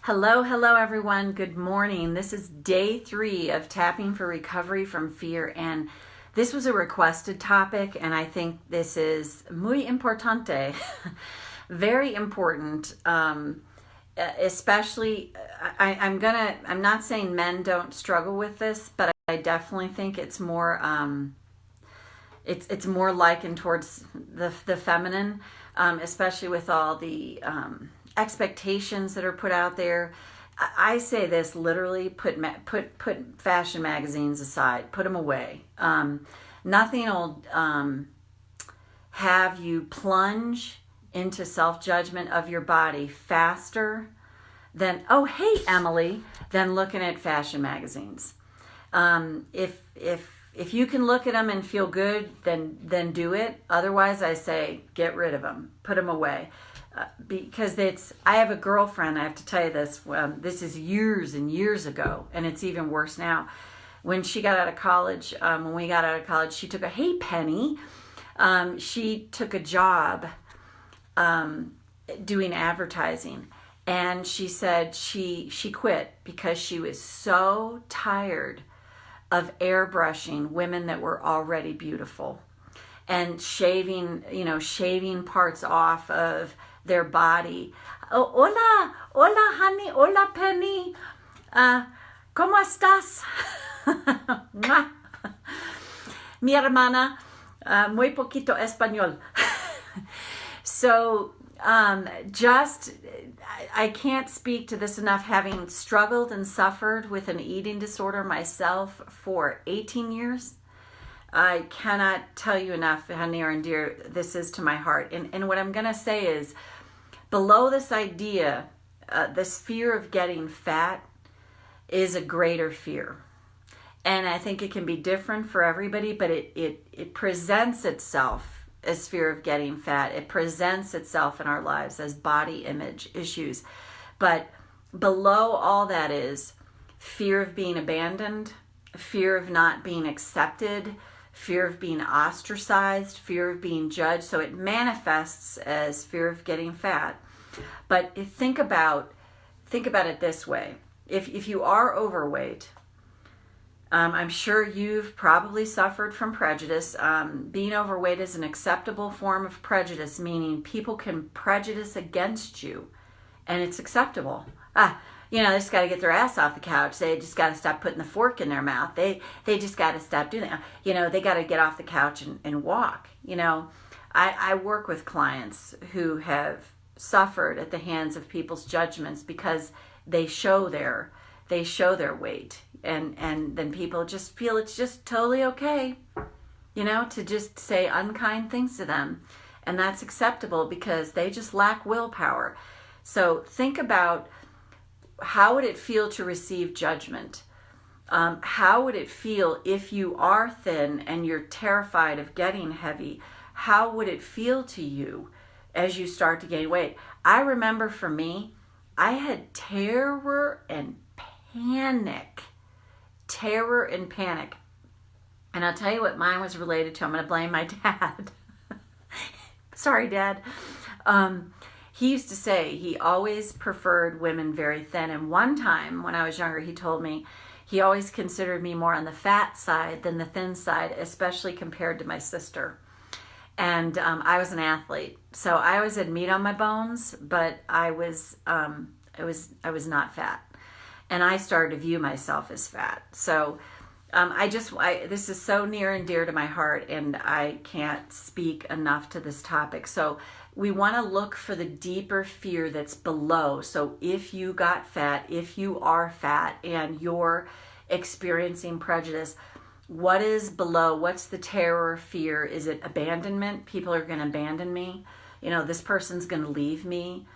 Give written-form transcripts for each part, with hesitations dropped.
Hello, hello everyone. Good morning. This is day 3 of Tapping for Recovery from Fear, and this was a requested topic, and I think this is muy importante, very important. Especially, I'm not saying men don't struggle with this, but I definitely think it's more, it's more likened towards the feminine, especially with all the expectations that are put out there. I say this literally: put fashion magazines aside, put them away. Nothing will have you plunge into self-judgment of your body faster than, oh hey Emily, than looking at fashion magazines. If you can look at them and feel good, then do it. Otherwise, I say get rid of them, put them away. Because I have a girlfriend, I have to tell you this, this is years and years ago, and it's even worse now. When she got out of college, when we got out of college, she took hey Penny, she took a job doing advertising, and she said she quit because she was so tired of airbrushing women that were already beautiful and shaving parts off of their body. Oh, hola honey, hola Penny, ¿cómo estás? Mi hermana, muy poquito español. So I can't speak to this enough, having struggled and suffered with an eating disorder myself for 18 years. I cannot tell you enough how near and dear this is to my heart. And what I'm going to say is, below this idea, this fear of getting fat is a greater fear. And I think it can be different for everybody, but it presents itself as fear of getting fat. It presents itself in our lives as body image issues. But below all that is fear of being abandoned, fear of not being accepted, fear of being ostracized, fear of being judged. So it manifests as fear of getting fat. But think about it this way. If you are overweight, I'm sure you've probably suffered from prejudice. Being overweight is an acceptable form of prejudice, meaning people can prejudice against you, and it's acceptable. They just got to get their ass off the couch. They just got to stop putting the fork in their mouth. They just got to stop doing that. They got to get off the couch and walk. I work with clients who have suffered at the hands of people's judgments because they show their weight, and then people just feel it's just totally okay, to just say unkind things to them, and that's acceptable because they just lack willpower. So think about, how would it feel to receive judgment? How would it feel if you are thin and you're terrified of getting heavy? How would it feel to you as you start to gain weight? I remember for me, I had terror and panic. And I'll tell you what mine was related to. I'm going to blame my dad. Sorry, Dad. He used to say he always preferred women very thin. And one time when I was younger, he told me he always considered me more on the fat side than the thin side, especially compared to my sister. And I was an athlete, so I always had meat on my bones, but I was not fat, and I started to view myself as fat. So this is so near and dear to my heart, and I can't speak enough to this topic. So we want to look for the deeper fear that's below. So if you got fat, if you are fat and you're experiencing prejudice, what is below? What's the terror, fear? Is it abandonment? People are going to abandon me. This person's going to leave me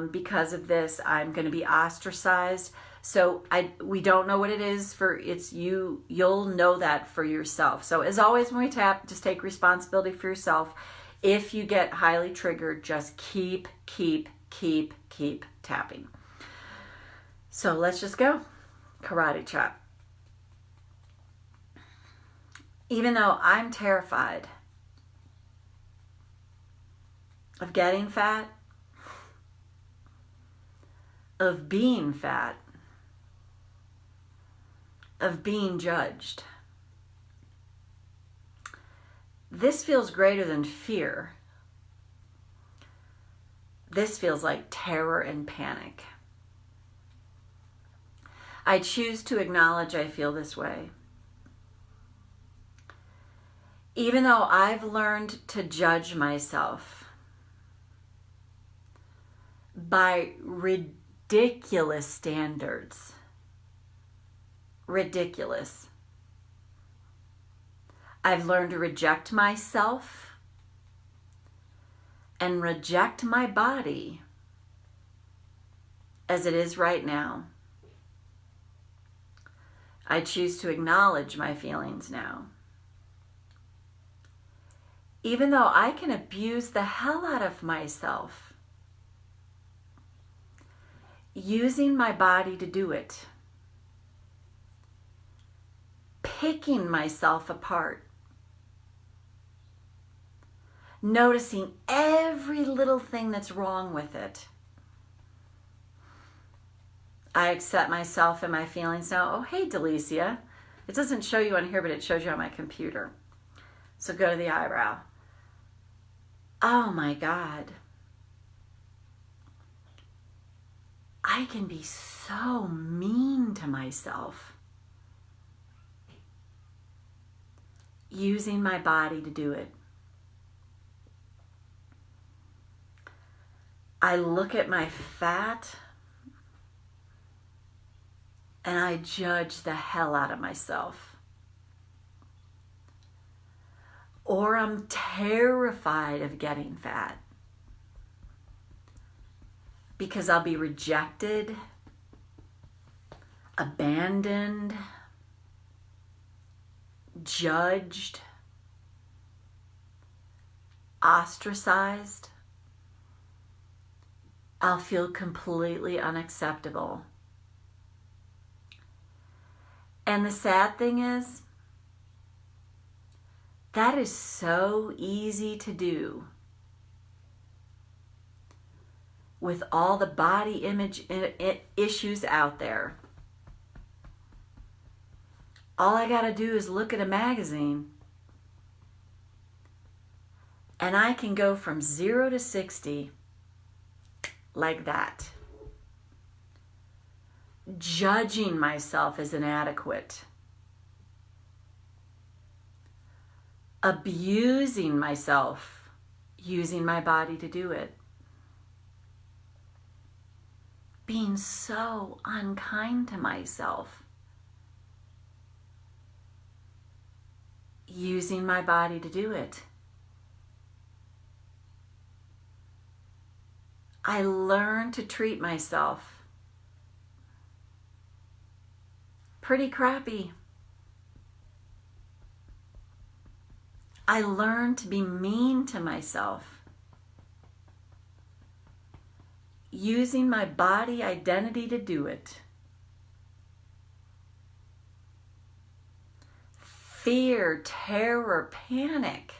because of this. I'm going to be ostracized. So we don't know what it is you'll know that for yourself. So as always, when we tap, just take responsibility for yourself. If you get highly triggered, just keep tapping. So let's just go. Karate chop. Even though I'm terrified of getting fat, of being fat, of being judged. This feels greater than fear. This feels like terror and panic. I choose to acknowledge I feel this way. Even though I've learned to judge myself by ridiculous standards. Ridiculous. I've learned to reject myself and reject my body as it is right now. I choose to acknowledge my feelings now. Even though I can abuse the hell out of myself, using my body to do it, picking myself apart, noticing every little thing that's wrong with it. I accept myself and my feelings now. Oh, hey, Delicia. It doesn't show you on here, but it shows you on my computer. So go to the eyebrow. Oh my God. I can be so mean to myself using my body to do it. I look at my fat and I judge the hell out of myself. Or I'm terrified of getting fat because I'll be rejected, abandoned, judged, ostracized. I'll feel completely unacceptable. And the sad thing is, that is so easy to do with all the body image issues out there. All I got to do is look at a magazine and I can go from 0 to 60 like that. Judging myself as inadequate. Abusing myself, using my body to do it. Being so unkind to myself, using my body to do it. I learned to treat myself pretty crappy. I learned to be mean to myself, using my body identity to do it. Fear, terror, panic,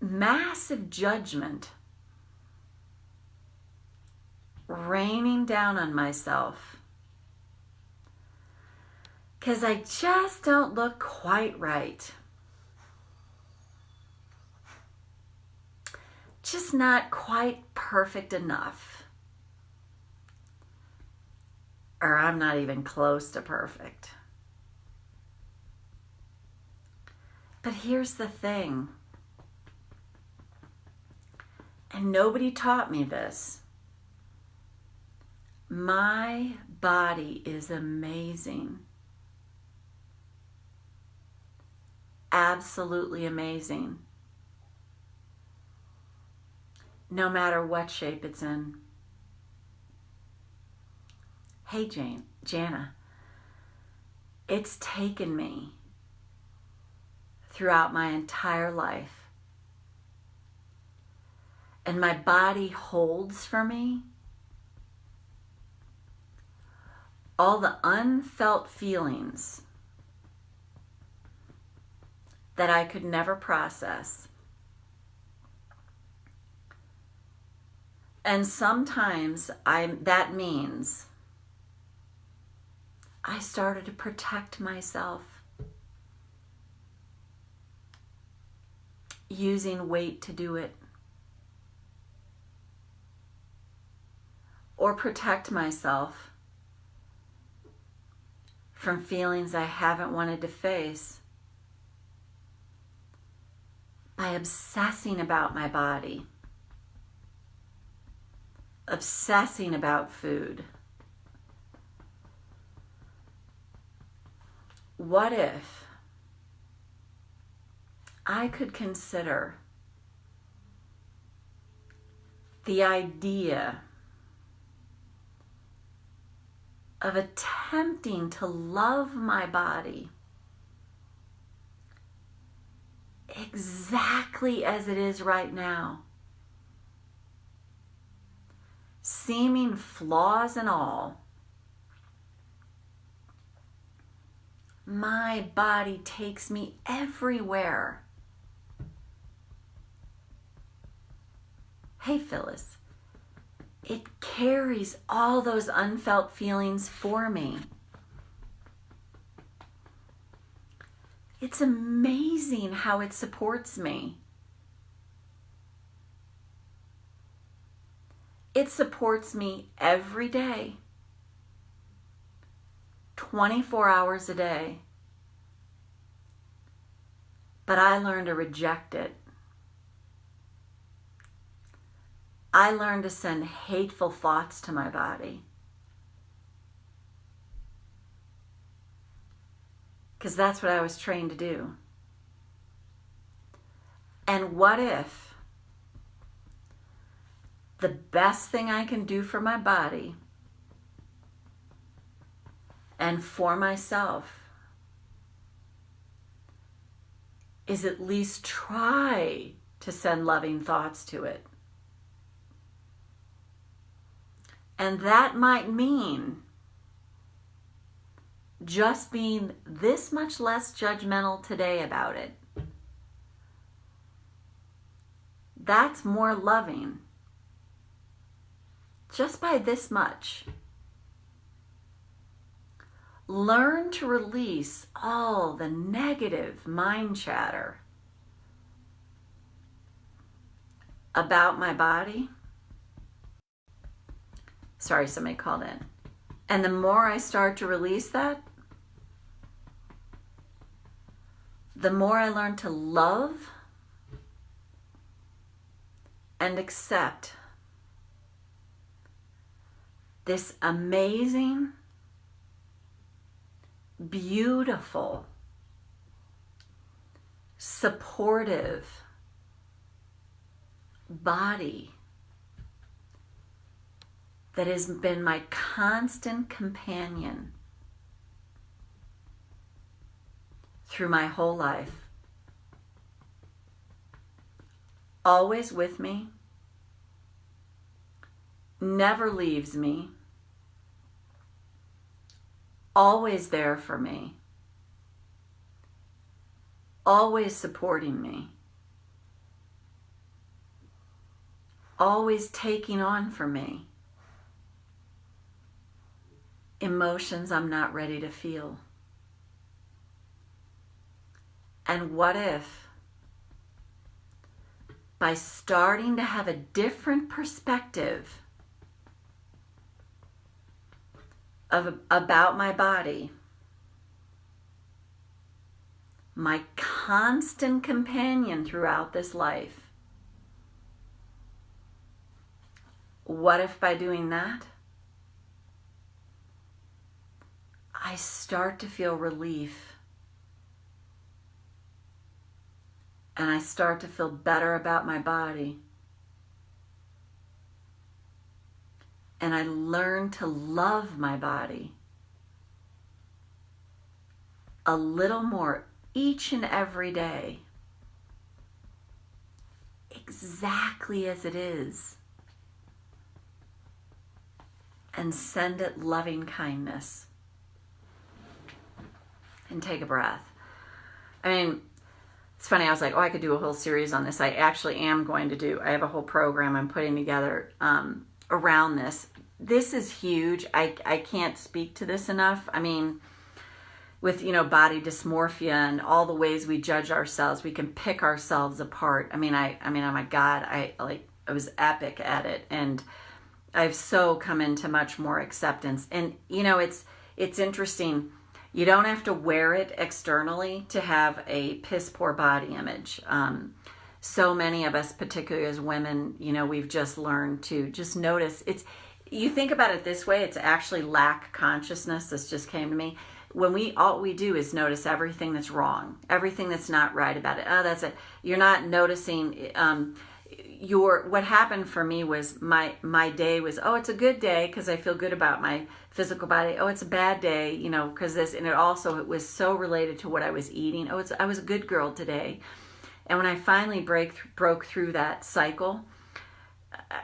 massive judgment raining down on myself because I just don't look quite right. Just not quite perfect enough. Or I'm not even close to perfect. But here's the thing. And nobody taught me this. My body is amazing. Absolutely amazing. No matter what shape it's in. Hey, Jana, it's taken me throughout my entire life, and my body holds for me all the unfelt feelings that I could never process. And sometimes that means I started to protect myself using weight to do it. Or protect myself from feelings I haven't wanted to face by obsessing about my body, obsessing about food. What if I could consider the idea of attempting to love my body exactly as it is right now, seeming flaws and all. My body takes me everywhere. Hey, Phyllis, it carries all those unfelt feelings for me. It's amazing how it supports me. It supports me every day, 24 hours a day. But I learned to reject it. I learned to send hateful thoughts to my body. Because that's what I was trained to do. And what if the best thing I can do for my body and for myself is at least try to send loving thoughts to it? And that might mean just being this much less judgmental today about it. That's more loving. Just by this much. Learn to release all the negative mind chatter about my body. Sorry, somebody called in. And the more I start to release that, the more I learn to love and accept this amazing, beautiful, supportive body that has been my constant companion through my whole life. Always with me, never leaves me, always there for me, always supporting me, always taking on for me emotions I'm not ready to feel. And what if, by starting to have a different perspective about my body, my constant companion throughout this life, what if by doing that, I start to feel relief and I start to feel better about my body and I learn to love my body a little more each and every day, exactly as it is, and send it loving kindness. And take a breath. I mean, it's funny, I was like, oh, I could do a whole series on this. I actually am going to do, I have a whole program I'm putting together around this. This is huge. I can't speak to this enough. I mean, with, body dysmorphia and all the ways we judge ourselves, we can pick ourselves apart. I mean, oh my God, I was epic at it. And I've so come into much more acceptance. And, it's interesting. You don't have to wear it externally to have a piss poor body image. So many of us, particularly as women, we've just learned to just notice. You think about it this way, it's actually lack consciousness. This just came to me. When all we do is notice everything that's wrong, everything that's not right about it. Oh, that's it. You're not noticing what happened for me was my day was, oh, it's a good day because I feel good about my physical body. Oh, it's a bad day, because this, and it was so related to what I was eating. Oh, I was a good girl today. And when I finally broke through that cycle,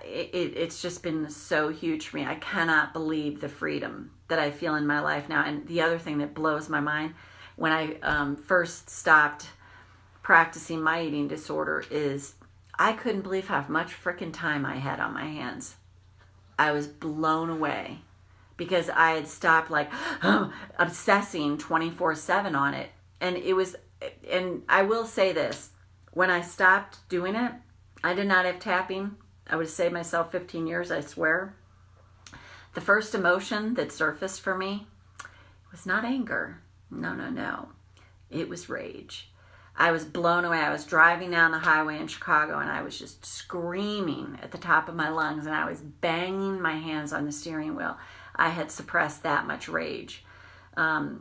it's just been so huge for me. I cannot believe the freedom that I feel in my life now. And the other thing that blows my mind, when I first stopped practicing my eating disorder, is I couldn't believe how much freaking time I had on my hands. I was blown away because I had stopped obsessing 24/7 on it. And I will say this, when I stopped doing it, I did not have tapping. I would have saved myself 15 years, I swear. The first emotion that surfaced for me was not anger. No. It was rage. I was blown away. I was driving down the highway in Chicago and I was just screaming at the top of my lungs and I was banging my hands on the steering wheel. I had suppressed that much rage. I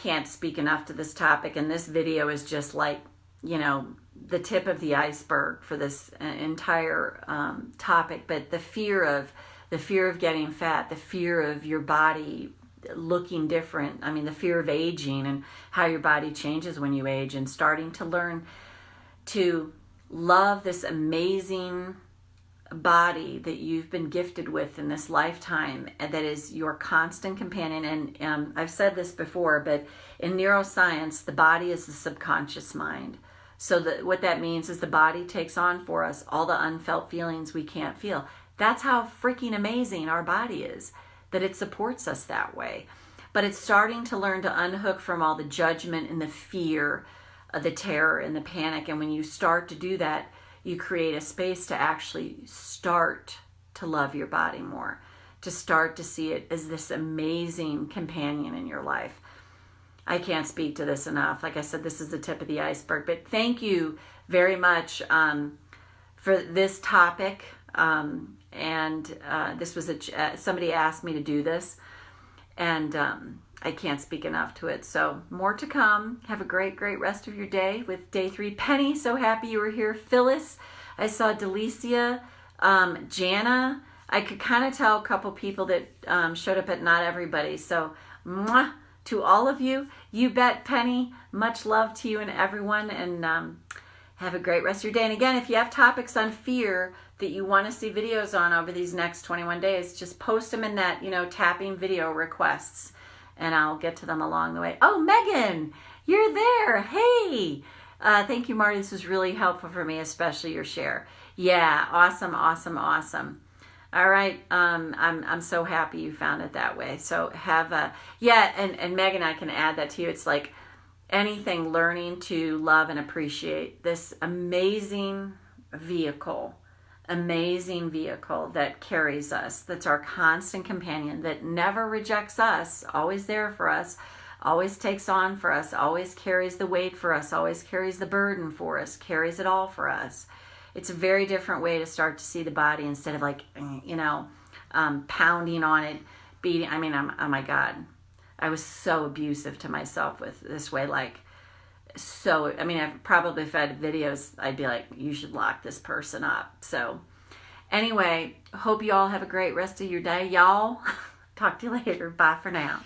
can't speak enough to this topic, and this video is just the tip of the iceberg for this entire topic. But the fear of getting fat, the fear of your body looking different. I mean, the fear of aging and how your body changes when you age, and starting to learn to love this amazing body that you've been gifted with in this lifetime, and that is your constant companion. And I've said this before, but in neuroscience, the body is the subconscious mind. So what that means is the body takes on for us all the unfelt feelings we can't feel. That's how freaking amazing our body is, that it supports us that way. But it's starting to learn to unhook from all the judgment and the fear, the terror and the panic. And when you start to do that, you create a space to actually start to love your body more, to start to see it as this amazing companion in your life. I can't speak to this enough. Like I said, this is the tip of the iceberg. But thank you very much for this topic. This was somebody asked me to do this, and I can't speak enough to it. So more to come. Have a great, great rest of your day with day 3. Penny, so happy you were here. Phyllis, I saw Delicia, Jana. I could kind of tell a couple people that showed up, but not everybody. So mwah, to all of you. You bet, Penny. Much love to you and everyone, and have a great rest of your day. And again, if you have topics on fear that you want to see videos on over these next 21 days, just post them in that, tapping video requests, and I'll get to them along the way. Oh, Megan, you're there. Hey, thank you, Marty. This was really helpful for me, especially your share. Yeah, awesome. All right, I'm so happy you found it that way. So have and Megan, I can add that to you. It's like anything, learning to love and appreciate this amazing vehicle that carries us, that's our constant companion, that never rejects us, always there for us, always takes on for us, always carries the weight for us, always carries the burden for us, carries it all for us. It's a very different way to start to see the body, instead of pounding on it, beating. I mean, oh my God, I was so abusive to myself with this way. I've probably, if I had videos, I'd be like, you should lock this person up. So anyway, hope you all have a great rest of your day, y'all. Talk to you later. Bye for now.